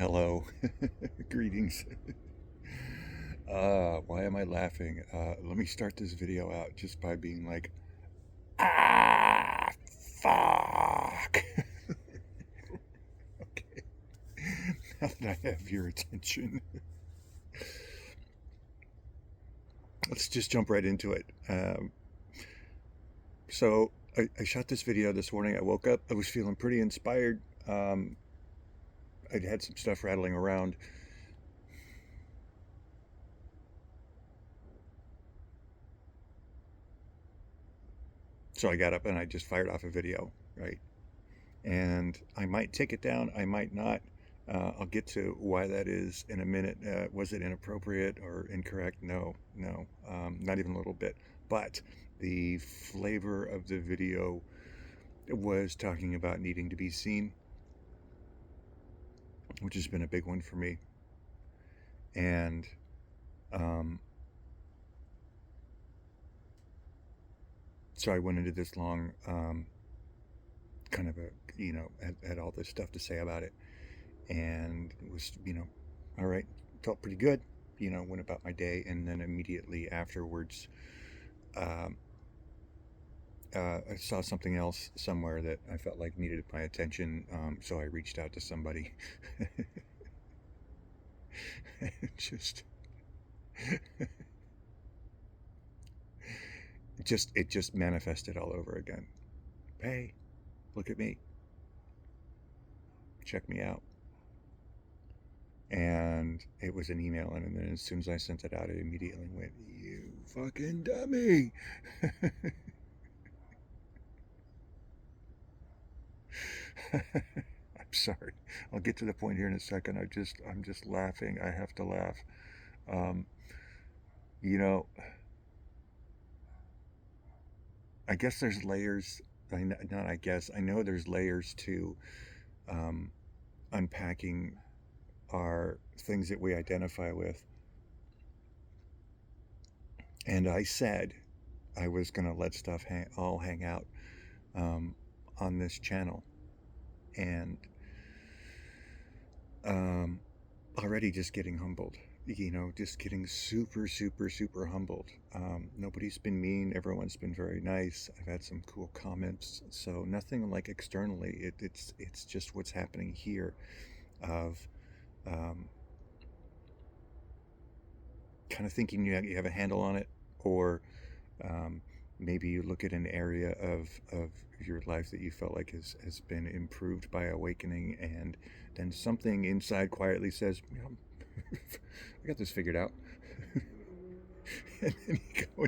Hello. Greetings. Why am I laughing? Let me start this video out just by being like, ah, fuck. Okay. Now that I have your attention, let's just jump right into it. So I shot this video this morning. I woke up. I was feeling pretty inspired. I'd had some stuff rattling around. So I got up and I just fired off a video, right? And I might take it down, I might not. I'll get to why that is in a minute. Was it inappropriate or incorrect? No, no, not even a little bit. But the flavor of the video was talking about needing to be seen, which has been a big one for me. And so I went into this long kind of had all this stuff to say about it. And it was, all right, felt pretty good, went about my day. And then immediately afterwards, I saw something else somewhere that I felt like needed my attention. So I reached out to somebody. just, it just manifested all over again. Hey, look at me. Check me out. And it was an email, and then as soon as I sent it out, it immediately went, "You fucking dummy." I'm sorry. I'll get to the point here in a second. I'm just laughing. I have to laugh. Um, you know, I guess there's layers. Not I guess. I know there's layers to um, unpacking our things that we identify with. And I said I was going to let stuff all hang out on this channel. And already just getting humbled, just getting super, super, super humbled. Nobody's been mean. Everyone's been very nice. I've had some cool comments. So nothing like externally. It's just what's happening here of kind of thinking you have a handle on it, or maybe you look at an area of your life that you felt like has been improved by awakening, and then something inside quietly says, I got this figured out. And then you go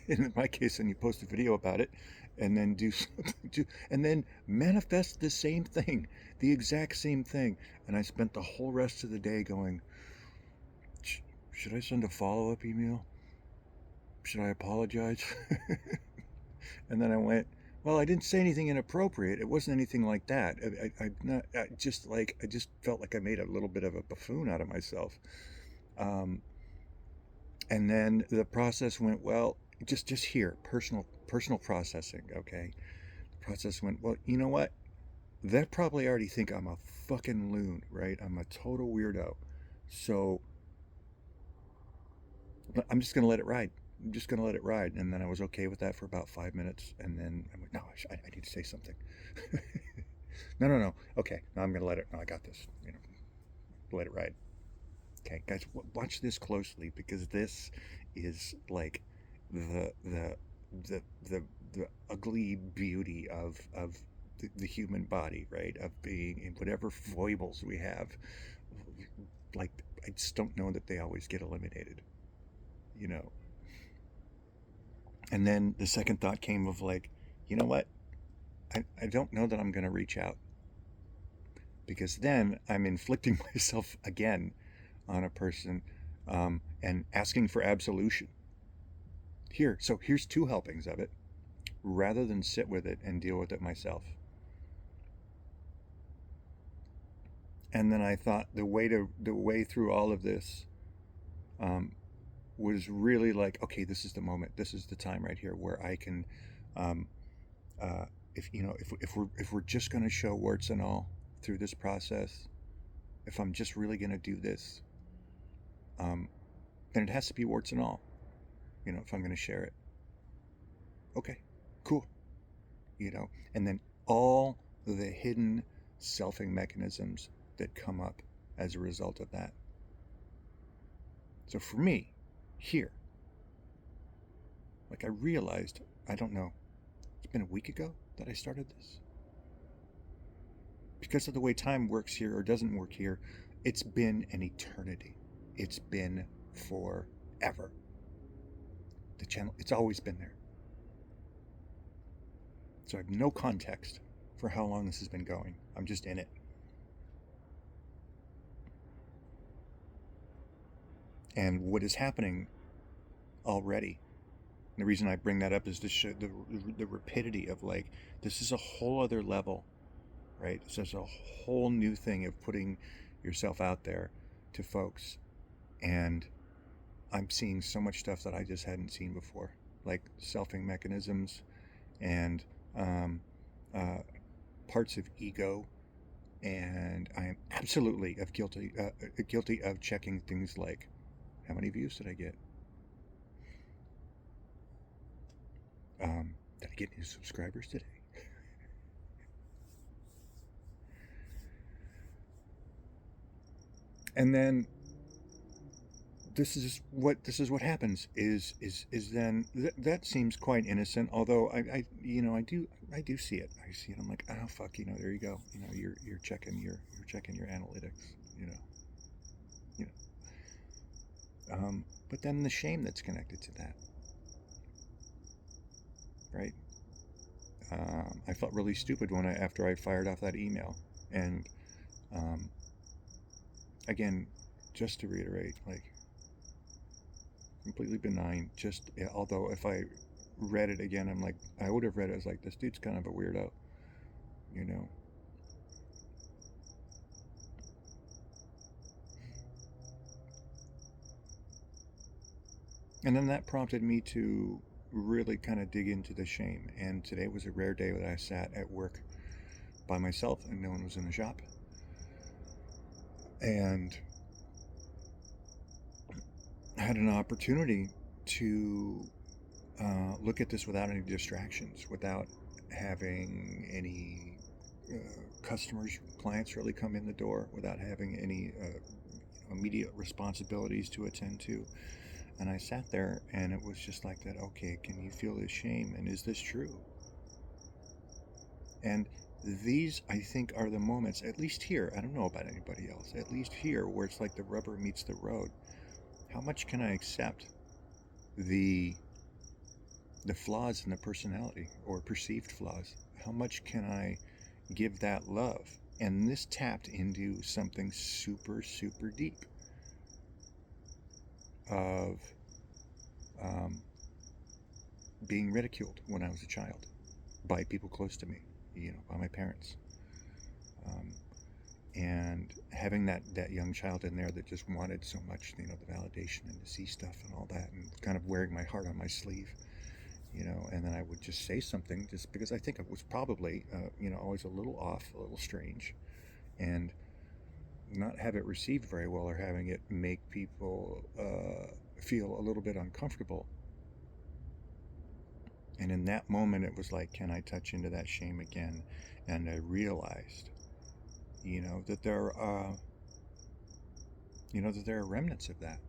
in my case, and you post a video about it, and then do something, and then manifest the same thing, the exact same thing. And I spent the whole rest of the day going, should I send a follow-up email? Should I apologize? And then I went, well, I didn't say anything inappropriate. It wasn't anything like that. I just felt like I made a little bit of a buffoon out of myself. And then the process went, well, just here, personal processing. Okay. The process went, well, you know what? They probably already think I'm a fucking loon, right? I'm a total weirdo. So I'm just going to let it ride. I'm just going to let it ride. And then I was okay with that for about 5 minutes. And then I'm like, no, I need to say something. No. Okay. No, I'm going to let it. No, I got this. Let it ride. Okay, guys, watch this closely, because this is like the the the the, the ugly beauty of the human body, right? Of being in whatever foibles we have. Like, I just don't know that they always get eliminated, you know. And then the second thought came of like, you know what? I don't know that I'm going to reach out, because then I'm inflicting myself again on a person, and asking for absolution. So here's two helpings of it, rather than sit with it and deal with it myself. And then I thought the way through all of this was really like, okay, this is the moment, this is the time right here where I can, um, if we're just going to show warts and all through this process, if I'm just really going to do this, then it has to be warts and all. If I'm going to share it, okay, cool. And then all the hidden selfing mechanisms that come up as a result of that. So for me, here, like I realized, I don't know, it's been a week ago that I started this. Because of the way time works here or doesn't work here, it's been an eternity. It's been forever. The channel, it's always been there. So I have no context for how long this has been going. I'm just in it. And what is happening already, and the reason I bring that up is to show the rapidity of, like, this is a whole other level, right? This is a whole new thing of putting yourself out there to folks. And I'm seeing so much stuff that I just hadn't seen before, like selfing mechanisms and parts of ego. And I am absolutely guilty of checking things like, how many views did I get? Did I get new subscribers today? And then this is what happens is then that seems quite innocent, although I do see it. I see it. I'm like, oh fuck, there you go. You're checking your analytics, but then the shame that's connected to that, right? I felt really stupid after I fired off that email. And again, just to reiterate, like, completely benign. Just, although if I read it again, I'm like, I would have read it as like, this dude's kind of a weirdo, And then that prompted me to really kind of dig into the shame. And today was a rare day that I sat at work by myself and no one was in the shop. And I had an opportunity to look at this without any distractions, without having any customers, clients really come in the door, without having any immediate responsibilities to attend to. And I sat there and it was just like that, okay, can you feel this shame? And is this true? And these, I think, are the moments, at least here, I don't know about anybody else, at least here where it's like the rubber meets the road. How much can I accept the flaws in the personality, or perceived flaws? How much can I give that love? And this tapped into something super, super deep of being ridiculed when I was a child by people close to me, by my parents. And having that young child in there that just wanted so much, the validation and to see stuff and all that, and kind of wearing my heart on my sleeve, and then I would just say something just because I think it was probably, always a little off, a little strange, and not have it received very well, or having it make people feel a little bit uncomfortable. And in that moment, it was like, can I touch into that shame again? And I realized, that there are, that there are remnants of that.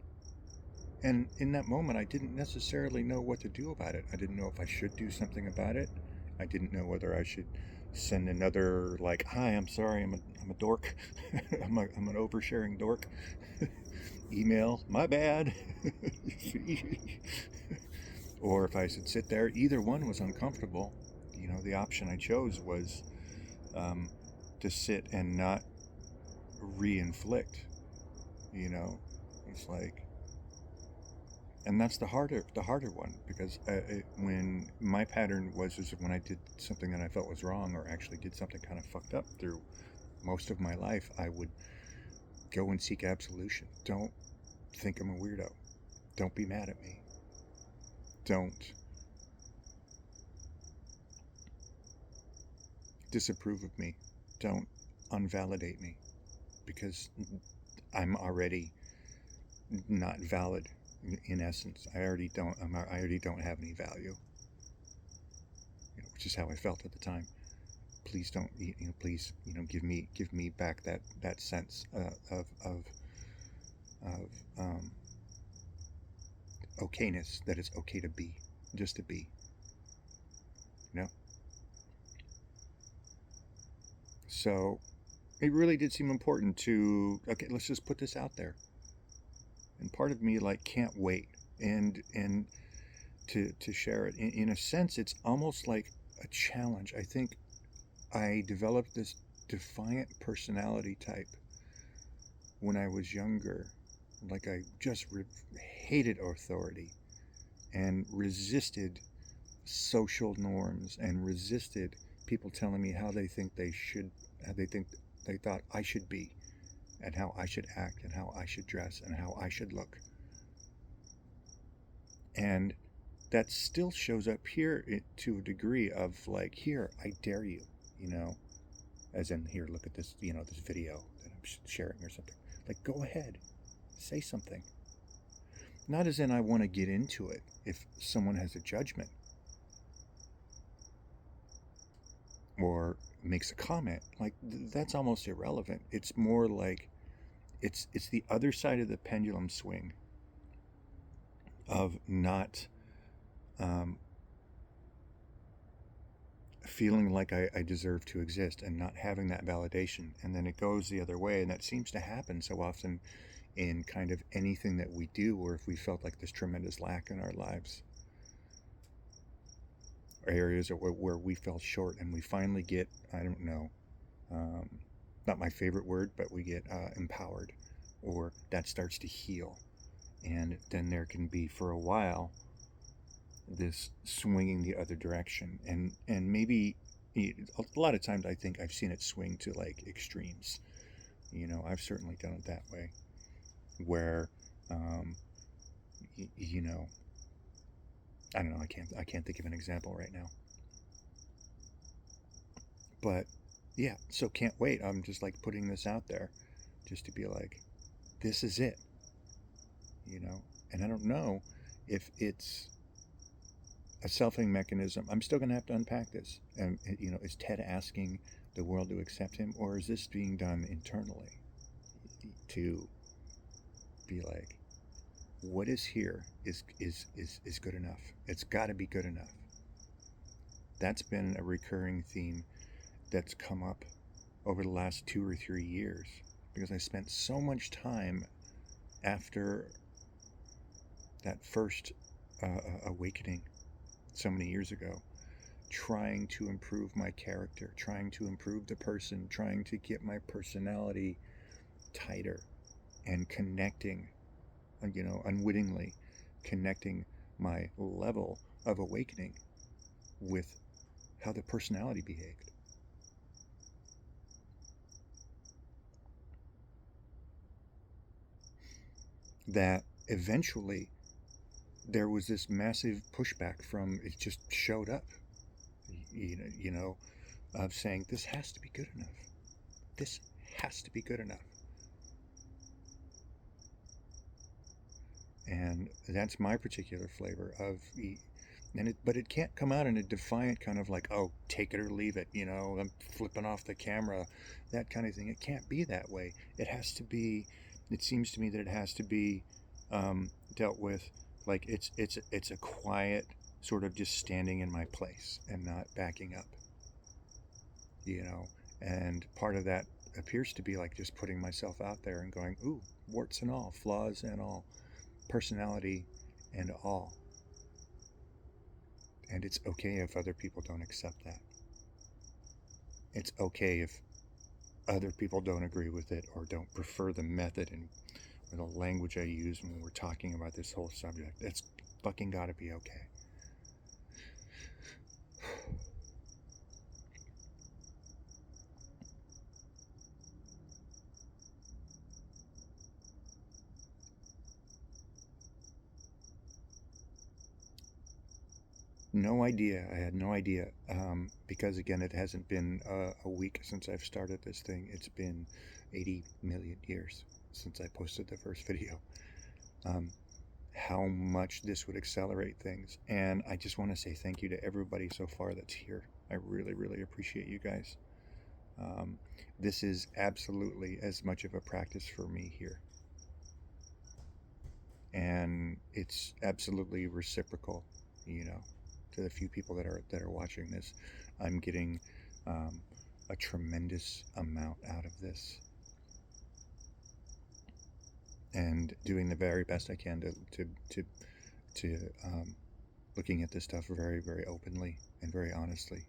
And in that moment, I didn't necessarily know what to do about it. I didn't know if I should do something about it. I didn't know whether I should send another, like, hi, I'm sorry, I'm a dork. I'm an oversharing dork. Email, my bad. Or if I should sit there. Either one was uncomfortable. The option I chose was to sit and not re-inflict. It's like, and that's the harder one, because when my pattern was when I did something that I felt was wrong, or actually did something kind of fucked up through most of my life, I would go and seek absolution. Don't think I'm a weirdo. Don't be mad at me. Don't disapprove of me. Don't unvalidate me. because I'm already not valid in essence. I already don't have any value, which is how I felt at the time. Please don't, please, give me back that sense of okayness, that it's okay to be, just to be, you know. So it really did seem important to, okay, let's just put this out there. And part of me like can't wait and to share it. In a sense, it's almost like a challenge. I think I developed this defiant personality type when I was younger. Like I just hated authority and resisted social norms and resisted people telling me how they think they should, how they thought I should be, and how I should act, and how I should dress, and how I should look. And that still shows up here to a degree of like, here, I dare you, as in, here, look at this, this video that I'm sharing or something. Like, go ahead, say something. Not as in I want to get into it if someone has a judgment or makes a comment. Like, that's almost irrelevant. It's more like it's the other side of the pendulum swing of not feeling like I deserve to exist and not having that validation. And then it goes the other way. And that seems to happen so often in kind of anything that we do, or if we felt like this tremendous lack in our lives, or areas where we fell short, and we finally get, I don't know, not my favorite word, but we get empowered, or that starts to heal. And then there can be, for a while, this swinging the other direction. And maybe a lot of times I think I've seen it swing to like extremes. I've certainly done it that way, where I don't know, I can't think of an example right now, but yeah, so can't wait. I'm just like putting this out there just to be like, this is it, and I don't know if it's a selfing mechanism. I'm still going to have to unpack this. And, is Ted asking the world to accept him, or is this being done internally to be like, what is here is good enough. It's got to be good enough. That's been a recurring theme that's come up over the last 2 or 3 years, because I spent so much time after that first awakening so many years ago, trying to improve my character, trying to improve the person, trying to get my personality tighter, and connecting, unwittingly connecting my level of awakening with how the personality behaved. That eventually there was this massive pushback from, it just showed up, of saying, this has to be good enough. This has to be good enough. And that's my particular flavor of, but it can't come out in a defiant kind of like, oh, take it or leave it, I'm flipping off the camera, that kind of thing. It can't be that way. It has to be, it seems to me that it has to be dealt with like it's a quiet sort of just standing in my place and not backing up, and part of that appears to be like just putting myself out there and going, ooh, warts and all, flaws and all, personality and all. And it's okay if other people don't accept that. It's okay if other people don't agree with it or don't prefer the method and or the language I use when we're talking about this whole subject. It's fucking gotta be okay. No idea. I had no idea because again, it hasn't been a week since I've started this thing. It's been 80 million years since I posted the first video. How much this would accelerate things. And I just want to say thank you to everybody so far that's here. I really, really appreciate you guys. This is absolutely as much of a practice for me here. And it's absolutely reciprocal, you know, to the few people that are watching this. I'm getting a tremendous amount out of this, and doing the very best I can to looking at this stuff very, very openly and very honestly.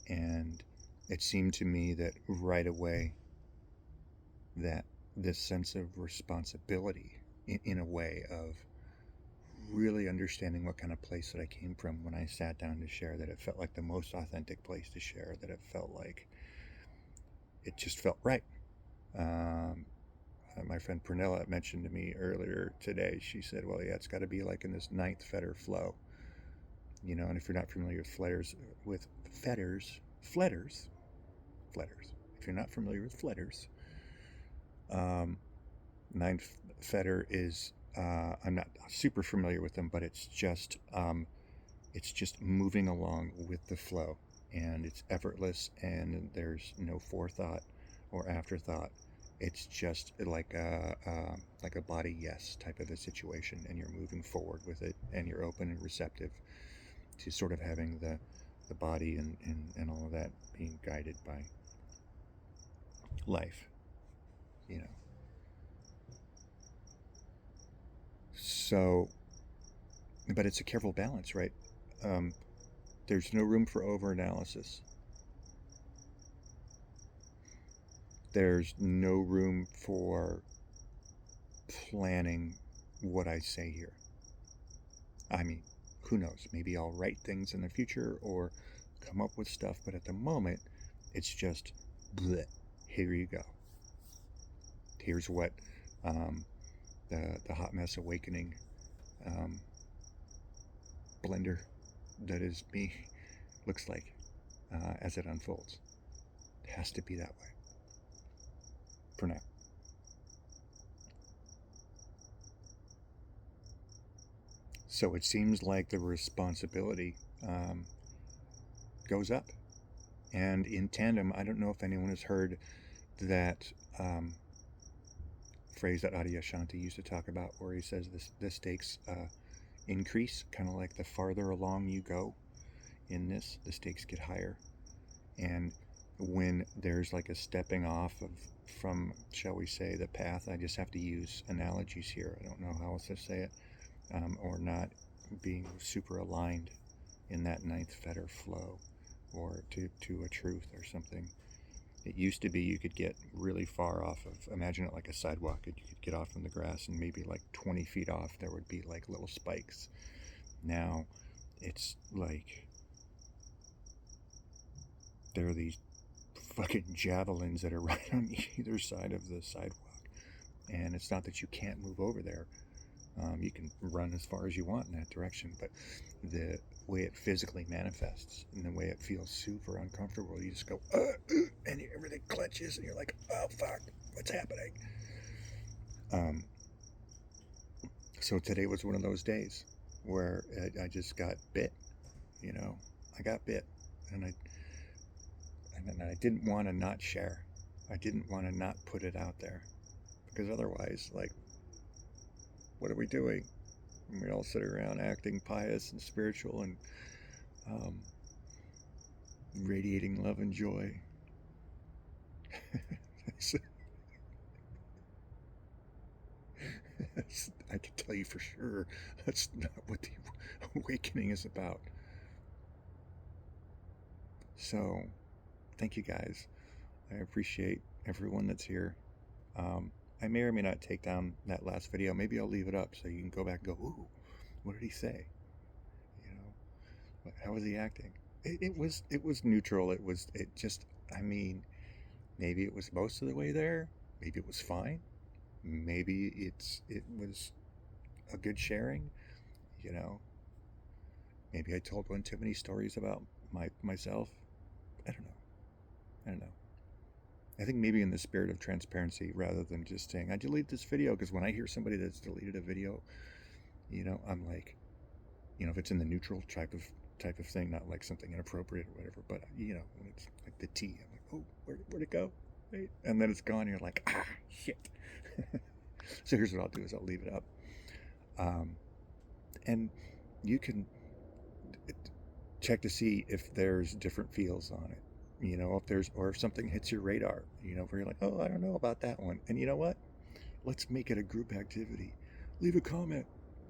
And it seemed to me that right away that this sense of responsibility, in a way of really understanding what kind of place that I came from when I sat down to share, that it felt like the most authentic place to share, that it felt like it just felt right. My friend Pernilla mentioned to me earlier today, she said, well, yeah, it's got to be like in this ninth fetter flow, you know. And if you're not familiar with fetters, if you're not familiar with fletters, ninth fetter is, I'm not super familiar with them, but it's just moving along with the flow, and it's effortless, and there's no forethought or afterthought. It's just like a body yes type of a situation, and you're moving forward with it, and you're open and receptive to sort of having the body and all of that being guided by life, you know. So, but it's a careful balance, right? There's no room for overanalysis. There's no room for planning what I say here. I mean, who knows? Maybe I'll write things in the future or come up with stuff, but at the moment, it's just bleh. Here you go. Here's what the Hot Mess Awakening blender that is me looks like as it unfolds. It has to be that way for now. So it seems like the responsibility goes up. And in tandem, I don't know if anyone has heard that phrase that Adyashanti used to talk about, where he says the stakes increase, kind of like the farther along you go in this, the stakes get higher. And when there's like a stepping off from, shall we say, the path, I just have to use analogies here. I don't know how else to say it, or not being super aligned in that ninth fetter flow, or to a truth or something. It used to be you could get really far off of, imagine it like a sidewalk, and you could get off in the grass, and maybe like 20 feet off there would be like little spikes. Now it's like there are these fucking javelins that are right on either side of the sidewalk. And it's not that you can't move over there. You can run as far as you want in that direction, but the way it physically manifests and the way it feels super uncomfortable, you just go, and everything clenches, and you're like, oh fuck, what's happening? So today was one of those days where I just got bit, you know. I got bit, and I didn't want to not share. I didn't want to not put it out there, because otherwise, like, what are we doing? And we all sit around acting pious and spiritual and radiating love and joy. I can tell you for sure that's not what the awakening is about. So, thank you guys. I appreciate everyone that's here. I may or may not take down that last video. Maybe I'll leave it up so you can go back and go, ooh, what did he say? You know, how was he acting? It was neutral. I mean, maybe it was most of the way there. Maybe it was fine. Maybe it was a good sharing, you know. Maybe I told one too many stories about myself. I don't know. I don't know. I think maybe in the spirit of transparency, rather than just saying I deleted this video, because when I hear somebody that's deleted a video, I'm like, if it's in the neutral type of thing, not like something inappropriate or whatever, but when it's like the T, I'm like, oh, where'd it go? Right? And then it's gone. And you're like, shit. So here's what I'll do: is I'll leave it up, and you can check to see if there's different feels on it. If something hits your radar, where you're like, oh, I don't know about that one. And you know what? Let's make it a group activity. Leave a comment.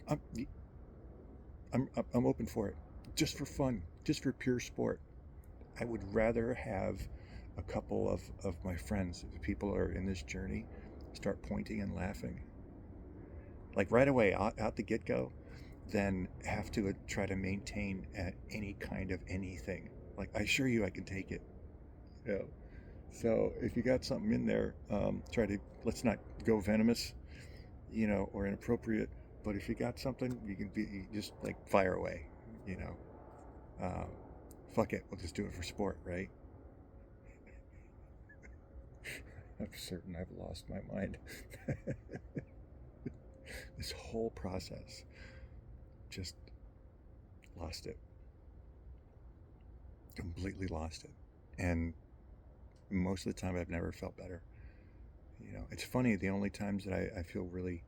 I'm, I'm open for it, just for fun, just for pure sport. I would rather have a couple of my friends, if people are in this journey, start pointing and laughing, like right away, out the get go, than have to try to maintain at any kind of anything. Like, I assure you I can take it. You know? So if you got something in there, let's not go venomous, or inappropriate. But if you got something, you just like fire away, you know. Uh, Fuck it, we'll just do it for sport, right? I'm certain I've lost my mind. This whole process, just lost it. Completely lost it. And most of the time, I've never felt better. It's funny, the only times that I feel really,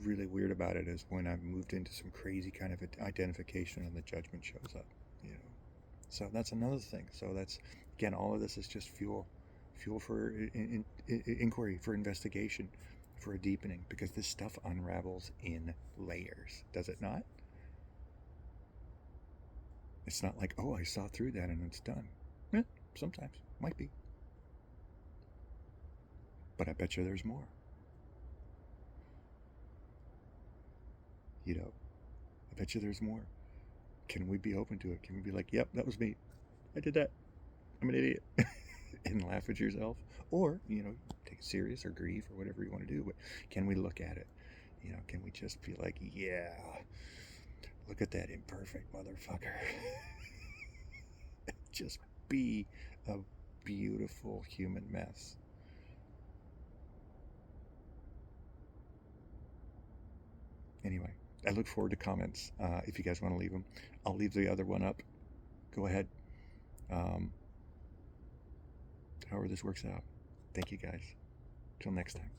really weird about it is when I've moved into some crazy kind of identification and the judgment shows up, you know. So that's another thing. So that's, again, all of this is just fuel for inquiry, for investigation, for a deepening, because this stuff unravels in layers, does it not? It's not like, oh, I saw through that and it's done. Sometimes, might be. But I bet you there's more. I bet you there's more. Can we be open to it? Can we be like, yep, that was me. I did that. I'm an idiot. And laugh at yourself? Or, take it serious or grieve or whatever you want to do. But can we look at it? Can we just be like, yeah, look at that imperfect motherfucker. Just be a beautiful human mess. Anyway, I look forward to comments if you guys want to leave them. I'll leave the other one up. Go ahead. However this works out. Thank you guys. Till next time.